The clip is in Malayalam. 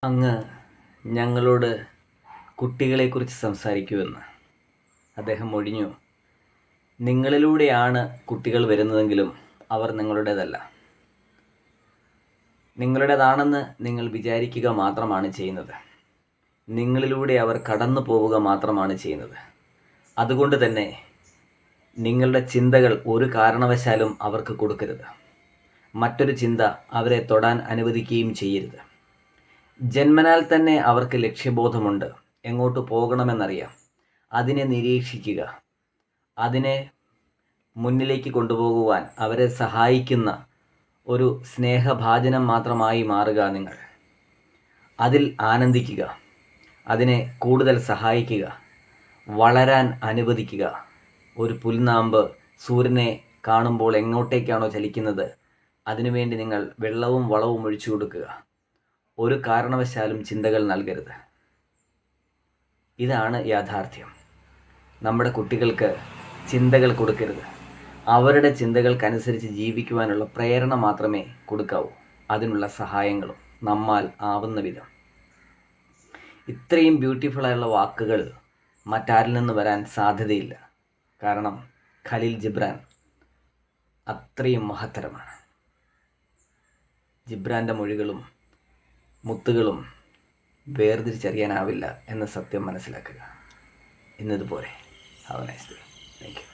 അങ്ങ് ഞങ്ങളോട് കുട്ടികളെക്കുറിച്ച് സംസാരിക്കുമെന്ന് അദ്ദേഹം ഒഴിഞ്ഞു. നിങ്ങളിലൂടെയാണ് കുട്ടികൾ വരുന്നതെങ്കിലും അവർ നിങ്ങളുടേതല്ല. നിങ്ങളുടേതാണെന്ന് നിങ്ങൾ വിചാരിക്കുക മാത്രമാണ് ചെയ്യുന്നത്. നിങ്ങളിലൂടെ അവർ കടന്നു പോവുക മാത്രമാണ് ചെയ്യുന്നത്. അതുകൊണ്ട് തന്നെ നിങ്ങളുടെ ചിന്തകൾ ഒരു കാരണവശാലും അവർക്ക് കൊടുക്കരുത്. മറ്റൊരു ചിന്ത അവരെ തൊടാൻ അനുവദിക്കുകയും ചെയ്യരുത്. ജന്മനാൽ തന്നെ അവർക്ക് ലക്ഷ്യബോധമുണ്ട്. എങ്ങോട്ട് പോകണമെന്നറിയാം. അതിനെ നിരീക്ഷിക്കുക. അതിനെ മുന്നിലേക്ക് കൊണ്ടുപോകുവാൻ അവരെ സഹായിക്കുന്ന ഒരു സ്നേഹഭാജനം മാത്രമായി മാറുക നിങ്ങൾ. അതിൽ ആനന്ദിക്കുക. അതിനെ കൂടുതൽ സഹായിക്കുക. വളരാൻ അനുവദിക്കുക. ഒരു പുൽനാമ്പ് സൂര്യനെ കാണുമ്പോൾ എങ്ങോട്ടേക്കാണോ ചലിക്കുന്നത്, അതിനുവേണ്ടി നിങ്ങൾ വെള്ളവും വളവും ഒഴിച്ചു കൊടുക്കുക. ഒരു കാരണവശാലും ചിന്തകൾ നൽകരുത്. ഇതാണ് യാഥാർത്ഥ്യം. നമ്മുടെ കുട്ടികൾക്ക് ചിന്തകൾ കൊടുക്കരുത്. അവരുടെ ചിന്തകൾക്കനുസരിച്ച് ജീവിക്കുവാനുള്ള പ്രേരണ മാത്രമേ കൊടുക്കാവൂ. അതിനുള്ള സഹായങ്ങളും നമ്മാൽ ആവുന്ന വിധം. ഇത്രയും ബ്യൂട്ടിഫുള്ളായുള്ള വാക്കുകൾ മറ്റാരിൽ നിന്ന് വരാൻ സാധ്യതയില്ല. കാരണം ഖലീൽ ജിബ്രാൻ അത്രയും മഹത്തരമാണ്. ജിബ്രാൻ്റെ മൊഴികളും മുത്തുകളും വേർതിരിച്ചറിയാനാവില്ല എന്ന സത്യം മനസ്സിലാക്കുക. ഇന്നതുപോലെ. Have a nice day. Thank U.